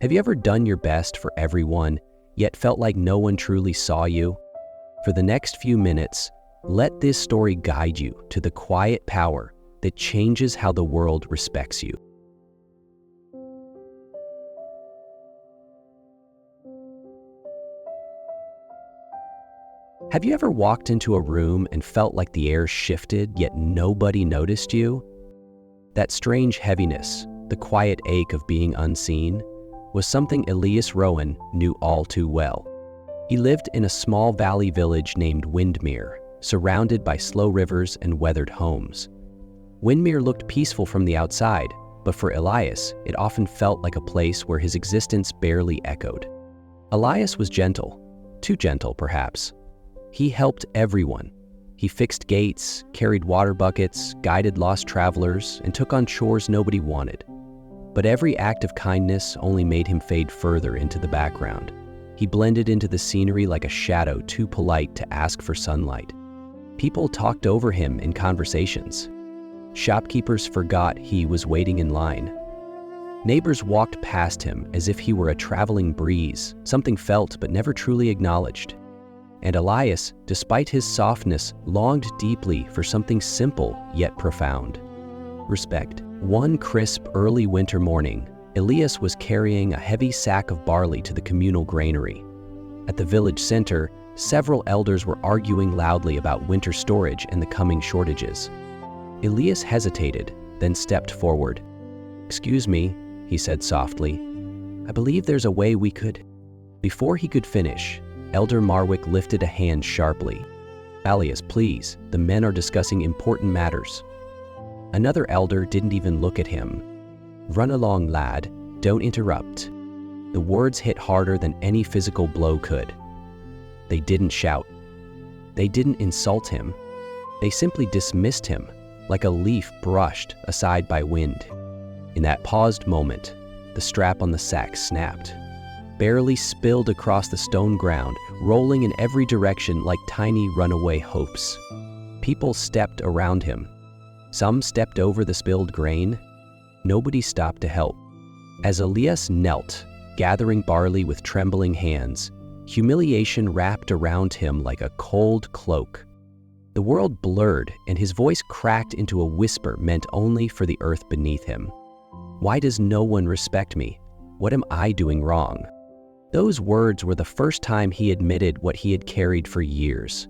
Have you ever done your best for everyone, yet felt like no one truly saw you? For the next few minutes, let this story guide you to the quiet power that changes how the world respects you. Have you ever walked into a room and felt like the air shifted, yet nobody noticed you? That strange heaviness, the quiet ache of being unseen, was something Elias Rowan knew all too well. He lived in a small valley village named Windermere, surrounded by slow rivers and weathered homes. Windermere looked peaceful from the outside, but for Elias, it often felt like a place where his existence barely echoed. Elias was gentle, too gentle perhaps. He helped everyone. He fixed gates, carried water buckets, guided lost travelers, and took on chores nobody wanted. But every act of kindness only made him fade further into the background. He blended into the scenery like a shadow too polite to ask for sunlight. People talked over him in conversations. Shopkeepers forgot he was waiting in line. Neighbors walked past him as if he were a traveling breeze, something felt but never truly acknowledged. And Elias, despite his softness, longed deeply for something simple yet profound: respect. One crisp early winter morning, Elias was carrying a heavy sack of barley to the communal granary. At the village center, several elders were arguing loudly about winter storage and the coming shortages. Elias hesitated, then stepped forward. "Excuse me," he said softly. "I believe there's a way we could—" Before he could finish, Elder Marwick lifted a hand sharply. "Elias, please, the men are discussing important matters." Another elder didn't even look at him. "Run along, lad, don't interrupt." The words hit harder than any physical blow could. They didn't shout. They didn't insult him. They simply dismissed him, like a leaf brushed aside by wind. In that paused moment, the strap on the sack snapped, barely spilled across the stone ground, rolling in every direction like tiny runaway hopes. People stepped around him. Some stepped over the spilled grain. Nobody stopped to help. As Elias knelt, gathering barley with trembling hands, humiliation wrapped around him like a cold cloak. The world blurred, and his voice cracked into a whisper meant only for the earth beneath him. "Why does no one respect me? What am I doing wrong?" Those words were the first time he admitted what he had carried for years: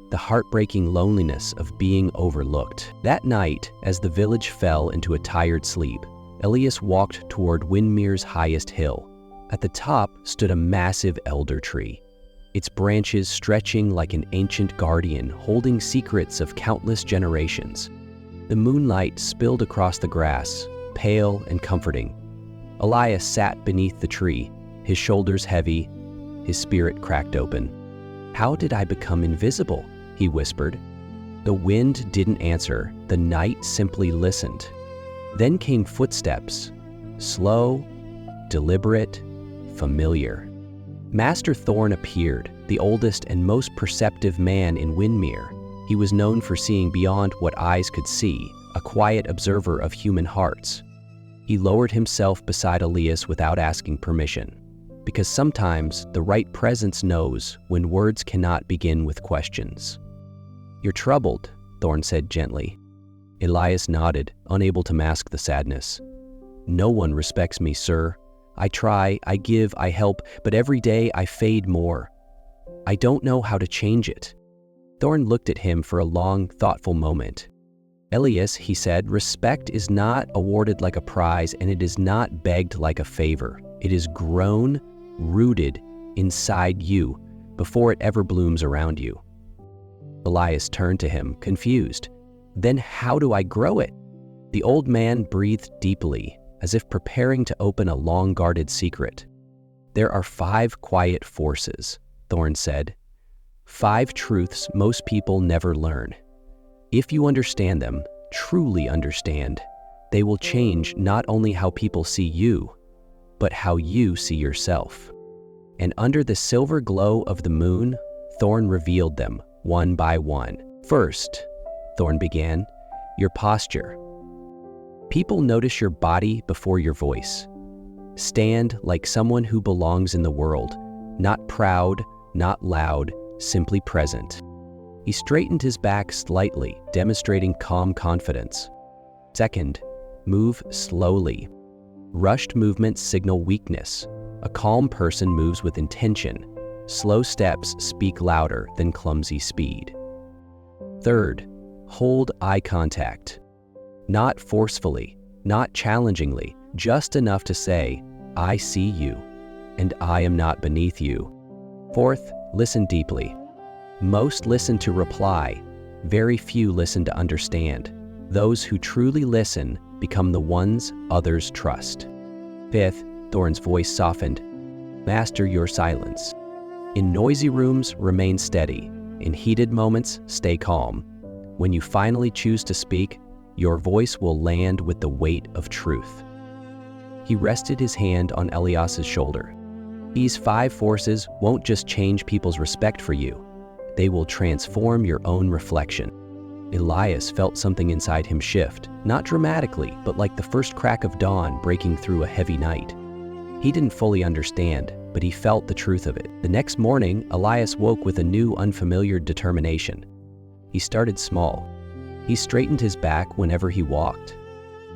the heartbreaking loneliness of being overlooked. That night, as the village fell into a tired sleep, Elias walked toward Windermere's highest hill. At the top stood a massive elder tree, its branches stretching like an ancient guardian holding secrets of countless generations. The moonlight spilled across the grass, pale and comforting. Elias sat beneath the tree, his shoulders heavy, his spirit cracked open. "How did I become invisible?" he whispered. The wind didn't answer, the night simply listened. Then came footsteps, slow, deliberate, familiar. Master Thorn appeared, the oldest and most perceptive man in Windermere. He was known for seeing beyond what eyes could see, a quiet observer of human hearts. He lowered himself beside Elias without asking permission, because sometimes the right presence knows when words cannot begin with questions. "You're troubled," Thorn said gently. Elias nodded, unable to mask the sadness. "No one respects me, sir. I try, I give, I help, but every day I fade more. I don't know how to change it." Thorn looked at him for a long, thoughtful moment. "Elias," he said, "respect is not awarded like a prize, and it is not begged like a favor. It is grown, rooted inside you before it ever blooms around you." Elias turned to him, confused. "Then how do I grow it?" The old man breathed deeply, as if preparing to open a long-guarded secret. "There are 5 quiet forces," Thorn said. 5 truths most people never learn. If you understand them, truly understand, they will change not only how people see you, but how you see yourself. And under the silver glow of the moon, Thorn revealed them, one by one. "First," Thorn began, "your posture. People notice your body before your voice. Stand like someone who belongs in the world, not proud, not loud, simply present. He straightened his back slightly, demonstrating calm confidence. Second, move slowly. Rushed movements signal weakness. A calm person moves with intention. Slow steps speak louder than clumsy speed. Third, hold eye contact. Not forcefully, not challengingly, just enough to say, "I see you, and I am not beneath you." Fourth, listen deeply. Most listen to reply. Very few listen to understand. Those who truly listen become the ones others trust. Fifth, Thorne's voice softened. Master your silence. In noisy rooms, remain steady. In heated moments, stay calm. When you finally choose to speak, your voice will land with the weight of truth. He rested his hand on Elias's shoulder. These 5 forces won't just change people's respect for you. They will transform your own reflection. Elias felt something inside him shift, not dramatically, but like the first crack of dawn breaking through a heavy night. He didn't fully understand, but he felt the truth of it. The next morning, Elias woke with a new, unfamiliar determination. He started small. He straightened his back whenever he walked.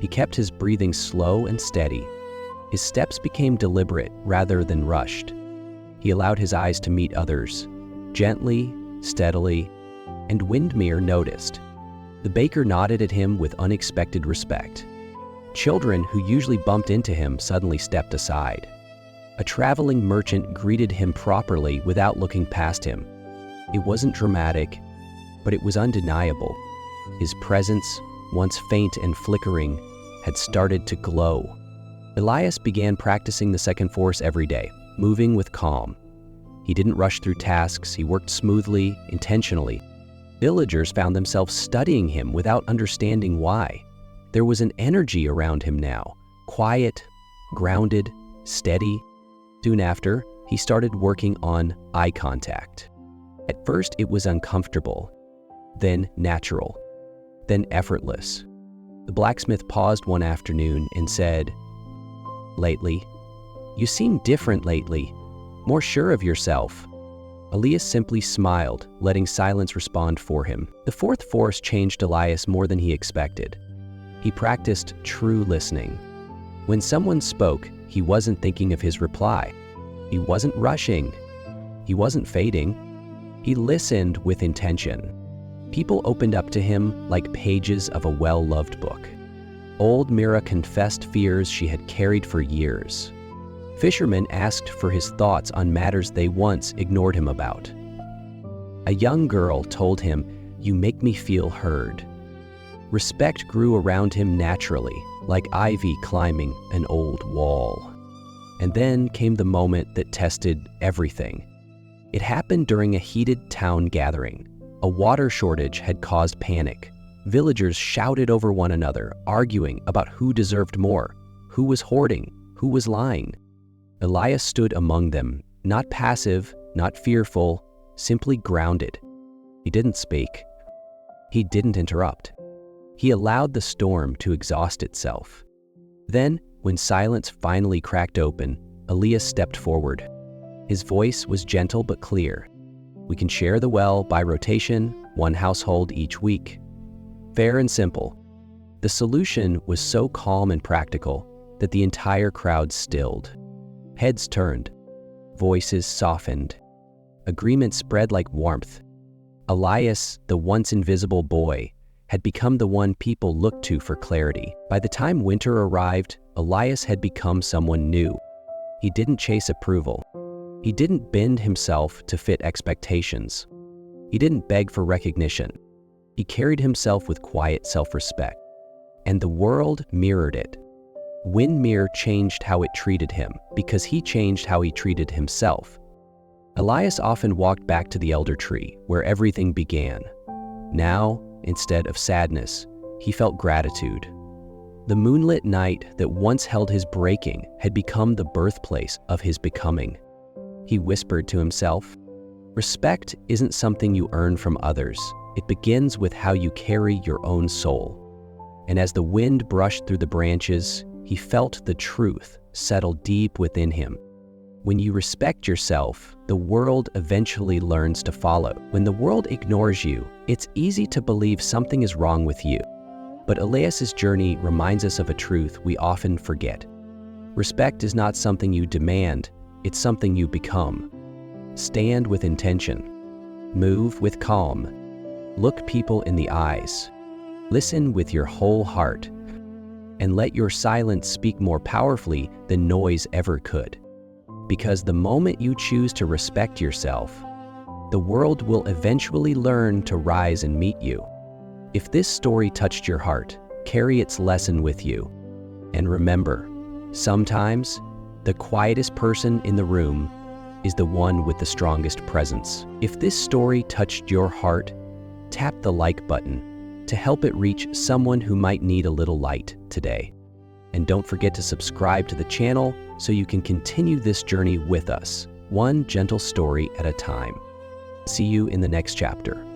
He kept his breathing slow and steady. His steps became deliberate rather than rushed. He allowed his eyes to meet others, gently, steadily, and Windmere noticed. The baker nodded at him with unexpected respect. Children who usually bumped into him suddenly stepped aside. A traveling merchant greeted him properly without looking past him. It wasn't dramatic, but it was undeniable. His presence, once faint and flickering, had started to glow. Elias began practicing the second force every day, moving with calm. He didn't rush through tasks, he worked smoothly, intentionally. Villagers found themselves studying him without understanding why. There was an energy around him now, quiet, grounded, steady. Soon after, he started working on eye contact. At first, it was uncomfortable, then natural, then effortless. The blacksmith paused one afternoon and said, "Lately, you seem different lately, more sure of yourself." Elias simply smiled, letting silence respond for him. The fourth force changed Elias more than he expected. He practiced true listening. When someone spoke, he wasn't thinking of his reply. He wasn't rushing. He wasn't fading. He listened with intention. People opened up to him like pages of a well-loved book. Old Mira confessed fears she had carried for years. Fishermen asked for his thoughts on matters they once ignored him about. A young girl told him, "You make me feel heard." Respect grew around him naturally, like ivy climbing an old wall. And then came the moment that tested everything. It happened during a heated town gathering. A water shortage had caused panic. Villagers shouted over one another, arguing about who deserved more, who was hoarding, who was lying. Elias stood among them, not passive, not fearful, simply grounded. He didn't speak. He didn't interrupt. He allowed the storm to exhaust itself. Then, when silence finally cracked open, Elias stepped forward. His voice was gentle but clear. "We can share the well by rotation, one household each week." Fair and simple. The solution was so calm and practical that the entire crowd stilled. Heads turned. Voices softened. Agreement spread like warmth. Elias, the once invisible boy, had become the one people looked to for clarity. By the time winter arrived, Elias had become someone new. He didn't chase approval. He didn't bend himself to fit expectations. He didn't beg for recognition. He carried himself with quiet self-respect. And the world mirrored it. Windmere changed how it treated him because he changed how he treated himself. Elias often walked back to the elder tree where everything began. Now, instead of sadness, he felt gratitude. The moonlit night that once held his breaking had become the birthplace of his becoming. He whispered to himself, "Respect isn't something you earn from others. It begins with how you carry your own soul." And as the wind brushed through the branches, he felt the truth settle deep within him. When you respect yourself, the world eventually learns to follow. When the world ignores you, it's easy to believe something is wrong with you. But Elias's journey reminds us of a truth we often forget. Respect is not something you demand, it's something you become. Stand with intention. Move with calm. Look people in the eyes. Listen with your whole heart. And let your silence speak more powerfully than noise ever could. Because the moment you choose to respect yourself, the world will eventually learn to rise and meet you. If this story touched your heart, carry its lesson with you. And remember, sometimes the quietest person in the room is the one with the strongest presence. If this story touched your heart, tap the like button to help it reach someone who might need a little light today. And don't forget to subscribe to the channel so you can continue this journey with us, one gentle story at a time. See you in the next chapter.